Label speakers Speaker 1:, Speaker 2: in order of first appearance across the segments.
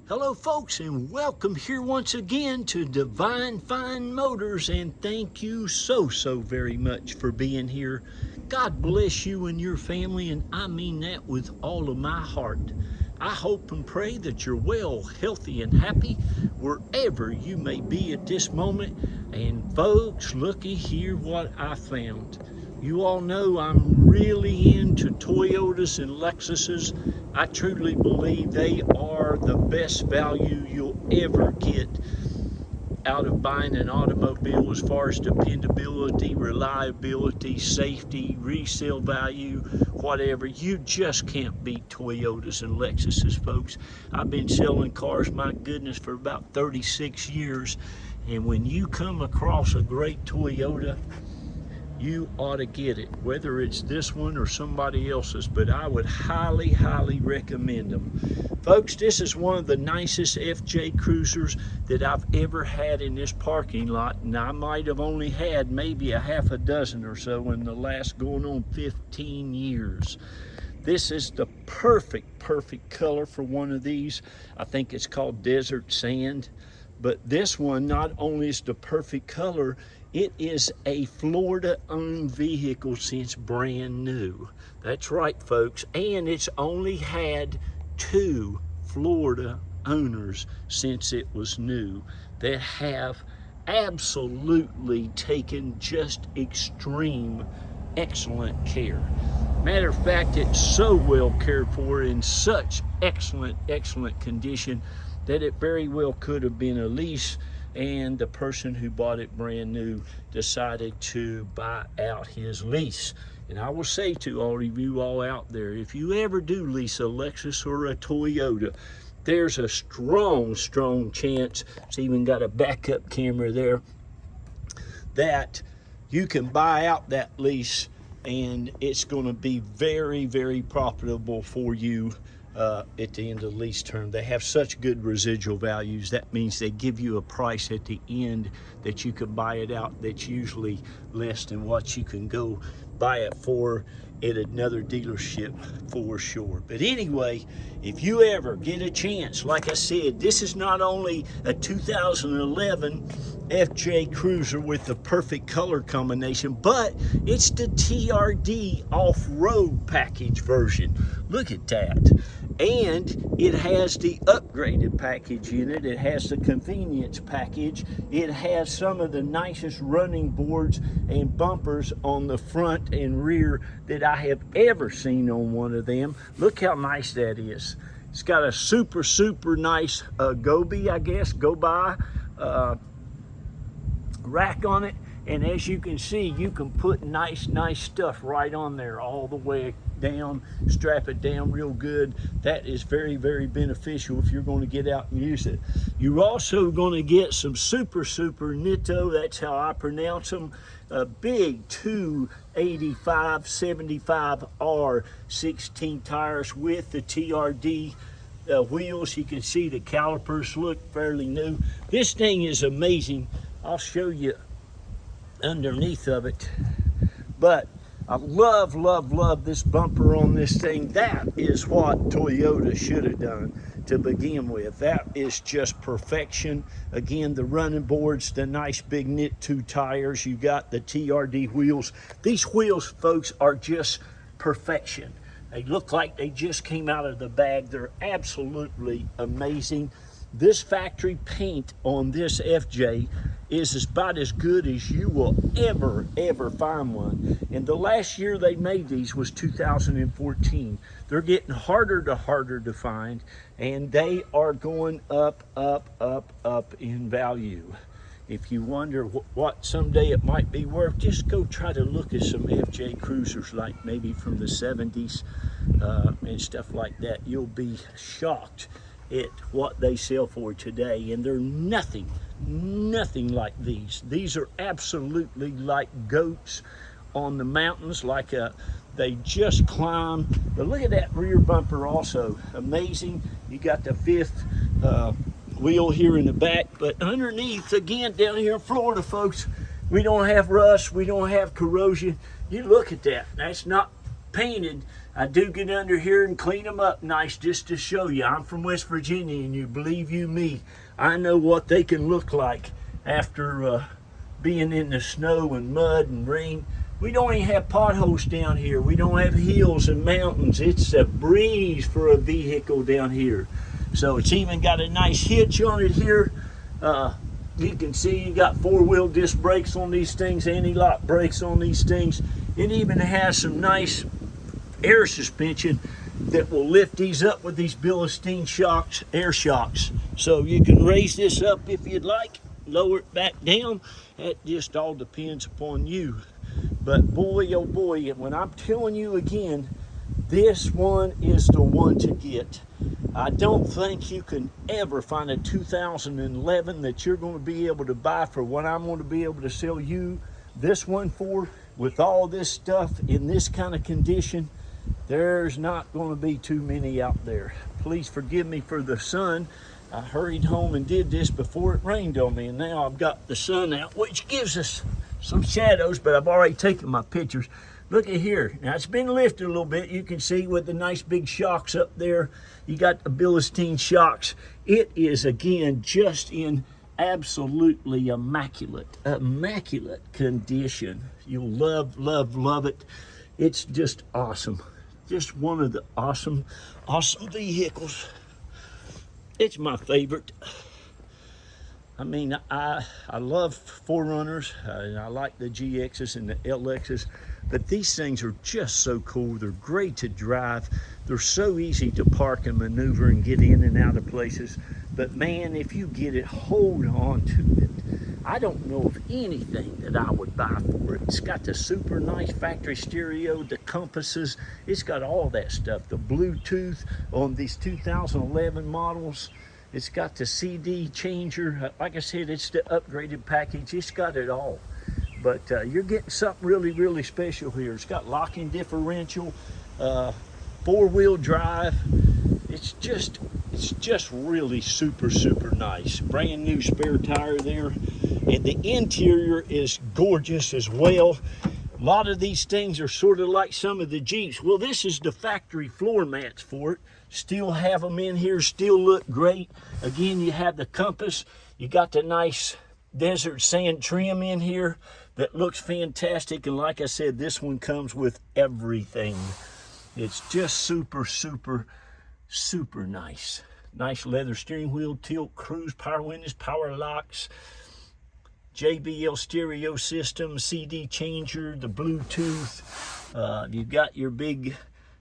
Speaker 1: Hello folks, and welcome here once again to Divine Fine Motors, and thank you so very much for being here. God bless you and your family, and I mean that with all of my heart. I hope and pray that you're well, healthy, and happy wherever you may be at this moment. And folks, looky here what I found. You all know I'm really into Toyotas and Lexuses. I truly believe they are the best value you'll ever get out of buying an automobile as far as dependability, reliability, safety, resale value, whatever. You just can't beat Toyotas and Lexuses, folks. I've been selling cars, my goodness, for about 36 years. And when you come across a great Toyota, you ought to get it, whether it's this one or somebody else's, but I would highly recommend them. Folks, this is one of the nicest FJ Cruisers that I've ever had in this parking lot, and I might have only had maybe a half a dozen or so in the last going on 15 years. This is the perfect color for one of these. I think it's called Desert Sand. But this one not only is the perfect color, it is a Florida-owned vehicle since brand new. That's right, folks. And it's only had 2 Florida owners since it was new that have absolutely taken just extreme excellent care. Matter of fact, it's so well cared for, in such excellent condition, that it very well could have been a lease, and the person who bought it brand new decided to buy out his lease. And I will say to all of you all out there, if you ever do lease a Lexus or a Toyota, there's a strong chance, it's even got a backup camera there, that you can buy out that lease and it's going to be very profitable for you at the end of the lease term. They have such good residual values. That means they give you a price at the end that you can buy it out that's usually less than what you can go buy it for at another dealership for sure. But anyway, if you ever get a chance, like I said, this is not only a 2011 FJ Cruiser with the perfect color combination, but it's the TRD off-road package version. Look at that. And it has the upgraded package in it. It has the convenience package. It has some of the nicest running boards and bumpers on the front and rear that I have ever seen on one of them. Look how nice that is. It's got a super nice go-by rack on it, and as you can see, you can put nice stuff right on there all the way down, strap it down real good. That is very beneficial if you're going to get out and use it. You're also going to get some super Nitto, that's how I pronounce them, big 285/75R 16 tires with the TRD wheels. You can see the calipers look fairly new. This thing is amazing. I'll show you underneath of it, but I love this bumper on this thing. That is what Toyota should have done to begin with. That is just perfection. Again, the running boards, the nice big knit 2 tires. You got the TRD wheels. These wheels, folks, are just perfection. They look like they just came out of the bag. They're absolutely amazing. This factory paint on this FJ is about as good as you will ever find one. And the last year they made these was 2014. They're getting harder to find, and they are going up in value. If you wonder what someday it might be worth, just go try to look at some FJ Cruisers, like maybe from the 70s and stuff like that. You'll be shocked at what they sell for today, and they're nothing like these. These are absolutely like goats on the mountains, like they just climb. But look at that rear bumper, also amazing. You got the 5th wheel here in the back, but underneath, again, down here in Florida, folks, we don't have rust, we don't have corrosion. You look at that, that's not painted. I do get under here and clean them up nice just to show you. I'm from West Virginia, and you believe you me, I know what they can look like after being in the snow and mud and rain. We don't even have potholes down here. We don't have hills and mountains. It's a breeze for a vehicle down here. So it's even got a nice hitch on it here. You can see you got 4-wheel disc brakes on these things, anti-lock brakes on these things. It even has some nice air suspension that will lift these up with these Bilstein shocks, air shocks. So you can raise this up if you'd like, lower it back down. It just all depends upon you. But boy, oh boy, when I'm telling you again, this one is the one to get. I don't think you can ever find a 2011 that you're going to be able to buy for what I'm going to be able to sell you this one for, with all this stuff in this kind of condition. There's not going to be too many out there. Please forgive me for the sun. I hurried home and did this before it rained on me, and now I've got the sun out, which gives us some shadows, but I've already taken my pictures. Look at here. Now it's been lifted a little bit. You can see with the nice big shocks up there. You got the Bilstein shocks. It is, again, just in absolutely immaculate condition. You'll love it. It's just awesome. Just one of the awesome vehicles. It's my favorite. I mean, I love 4Runners, and I like the GXs and the LXs, but these things are just so cool. They're great to drive. They're so easy to park and maneuver and get in and out of places. But man, if you get it, hold on to it. I don't know of anything that I would buy for it. It's got the super nice factory stereo, the compasses. It's got all that stuff. The Bluetooth on these 2011 models. It's got the CD changer. Like I said, it's the upgraded package. It's got it all. But you're getting something really, really special here. It's got locking differential, 4-wheel drive. It's just really super nice. Brand new spare tire there. And the interior is gorgeous as well. A lot of these things are sort of like some of the Jeeps. Well, this is the factory floor mats for it. Still have them in here, still look great. Again, you have the compass. You got the nice desert sand trim in here that looks fantastic. And like I said, this one comes with everything. It's just super nice. Nice leather steering wheel, tilt, cruise, power windows, power locks, JBL stereo system, CD changer, the Bluetooth. You've got your big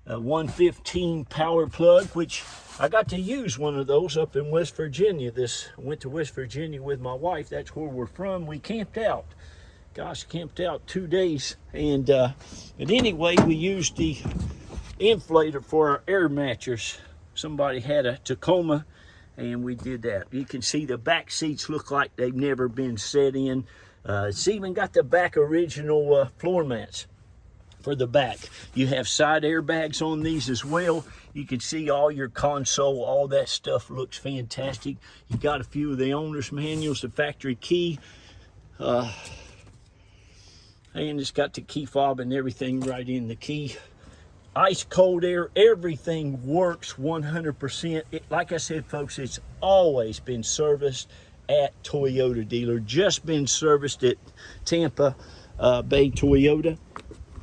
Speaker 1: 115 power plug, which I got to use one of those up in West Virginia. I went to West Virginia with my wife. That's where we're from. We camped out. Gosh, camped out 2 days. And but anyway, we used the inflator for our air mattress. Somebody had a Tacoma, and we did that. You can see the back seats look like they've never been set in. It's even got the back original floor mats for the back. You have side airbags on these as well. You can see all your console, all that stuff looks fantastic. You got a few of the owner's manuals, the factory key. And it's got the key fob and everything right in the key. Ice cold air, everything works 100%. Like I said, folks, it's always been serviced at Toyota dealer. Just been serviced at Tampa Bay Toyota,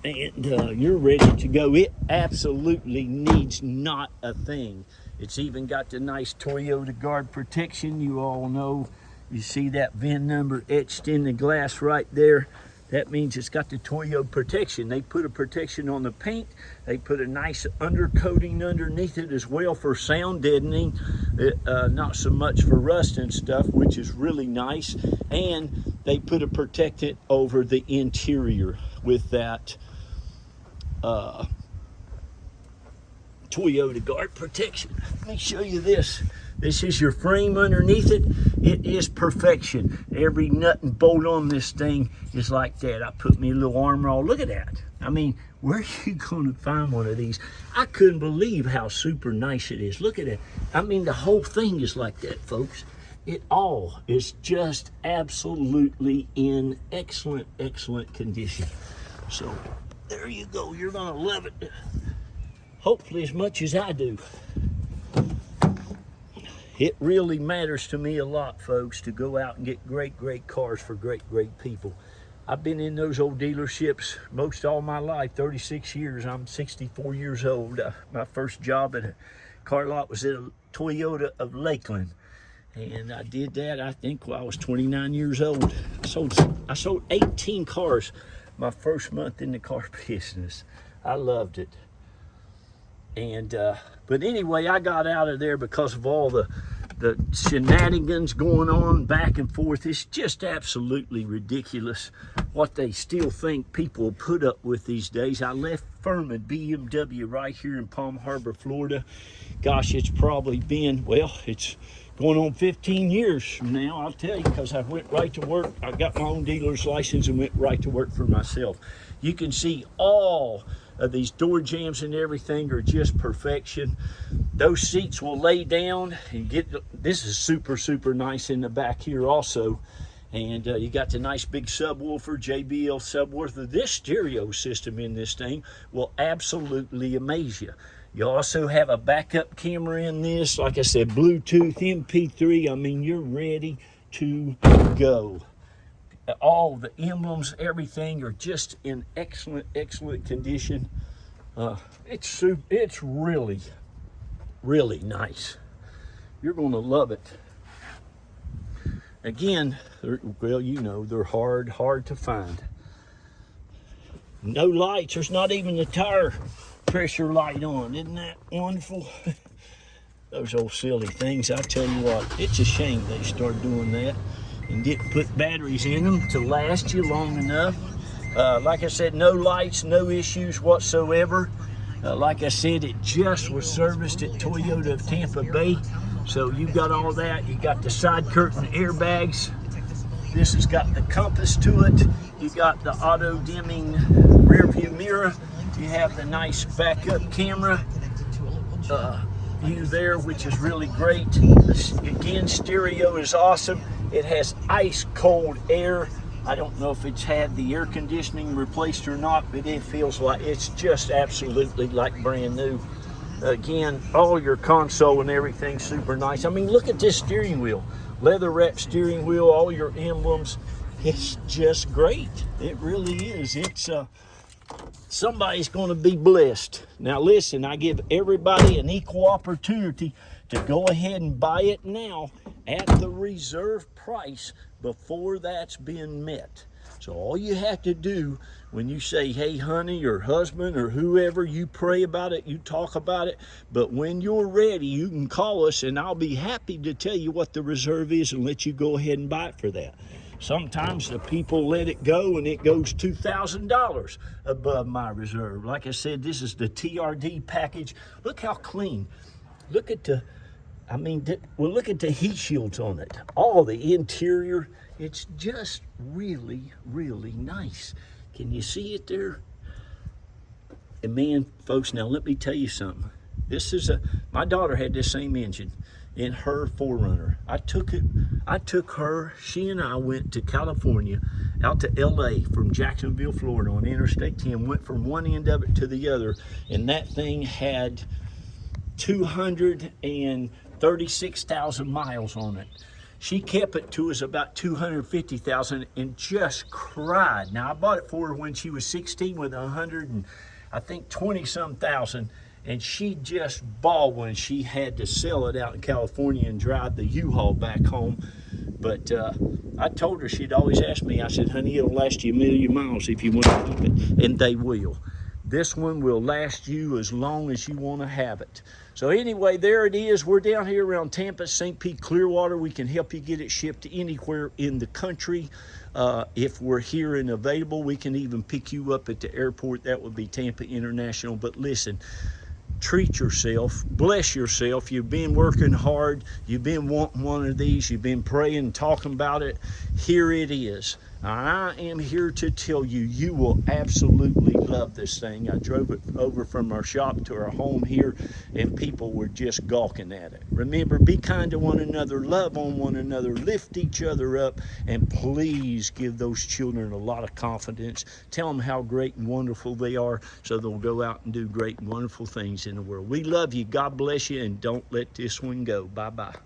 Speaker 1: and you're ready to go. It absolutely needs not a thing. It's even got the nice Toyota guard protection. You all know, you see that VIN number etched in the glass right there. That means it's got the Toyota protection. They put a protection on the paint. They put a nice undercoating underneath it as well for sound deadening, not so much for rust and stuff, which is really nice. And they put a protectant over the interior with that Toyota guard protection. Let me show you this. This is your frame underneath it. It is perfection. Every nut and bolt on this thing is like that. I put me a little armor on. Look at that. I mean, where are you going to find one of these? I couldn't believe how super nice it is. Look at it. I mean, the whole thing is like that, folks. It all is just absolutely in excellent condition. So there you go. You're going to love it. hopefully as much as I do. It really matters to me a lot, folks, to go out and get great cars for great people. I've been in those old dealerships most all my life, 36 years. I'm 64 years old. My first job at a car lot was at a Toyota of Lakeland. And I did that, I think, while I was 29 years old. I sold 18 cars my first month in the car business. I loved it. And but anyway, I got out of there because of all the shenanigans going on back and forth. It's just absolutely ridiculous what they still think people put up with these days. I left Furman BMW right here in Palm Harbor, Florida. Gosh, it's probably been, well, it's going on 15 years from now, I'll tell you, because I went right to work. I got my own dealer's license and went right to work for myself. You can see all of these door jambs and everything are just perfection. Those seats will lay down and get, this is super nice in the back here also. And you got the nice big subwoofer, JBL subwoofer. This stereo system in this thing will absolutely amaze you. You also have a backup camera in this. Like I said, Bluetooth, MP3. I mean, you're ready to go. All the emblems, everything are just in excellent condition. It's really nice. You're going to love it. Again, well, you know, they're hard to find. No lights. There's not even a tire pressure light on. Isn't that wonderful? Those old silly things. I tell you what, it's a shame they started doing that and didn't put batteries in them to last you long enough. Like I said, no lights, no issues whatsoever. Like I said, it just was serviced at Toyota of Tampa Bay. So you got all that. You got the side curtain airbags. This has got the compass to it. You got the auto dimming rear view mirror. You have the nice backup camera view there, which is really great. Again, stereo is awesome. It has ice cold air. I don't know if it's had the air conditioning replaced or not, but it feels like it's just absolutely like brand new. Again, all your console and everything super nice. I mean, look at this steering wheel. Leather wrapped steering wheel, all your emblems. It's just great. It really is. It's somebody's going to be blessed. Now listen, I give everybody an equal opportunity to go ahead and buy it now at the reserve price before that's been met. So all you have to do when you say, hey, honey, or husband, or whoever, you pray about it, you talk about it. But when you're ready, you can call us, and I'll be happy to tell you what the reserve is and let you go ahead and buy it for that. Sometimes the people let it go, and it goes $2,000 above my reserve. Like I said, this is the TRD package. Look how clean. Look at the, I mean, well, look at the heat shields on it. All the interior. It's just really nice. Can you see it there? And man, folks, now let me tell you something. This is my daughter had this same engine in her 4Runner. I took her, she and I went to California, out to LA from Jacksonville, Florida on Interstate 10, went from one end of it to the other, and that thing had 236,000 miles on it. She kept it to us about 250,000 and just cried. Now, I bought it for her when she was 16 with 20-some thousand, and she just bawled when she had to sell it out in California and drive the U-Haul back home. But I told her, she'd always ask me, I said, honey, it'll last you 1,000,000 miles if you want to keep it, and they will. This one will last you as long as you want to have it. So anyway, there it is. We're down here around Tampa, St. Pete, Clearwater. We can help you get it shipped anywhere in the country. If we're here and available, we can even pick you up at the airport. That would be Tampa International. But listen, treat yourself, bless yourself. You've been working hard. You've been wanting one of these. You've been praying, talking about it. Here it is. I am here to tell you, you will absolutely love this thing. I drove it over from our shop to our home here, and people were just gawking at it. Remember, be kind to one another, love on one another, lift each other up, and please give those children a lot of confidence. Tell them how great and wonderful they are so they'll go out and do great and wonderful things in the world. We love you. God bless you, and don't let this one go. Bye-bye.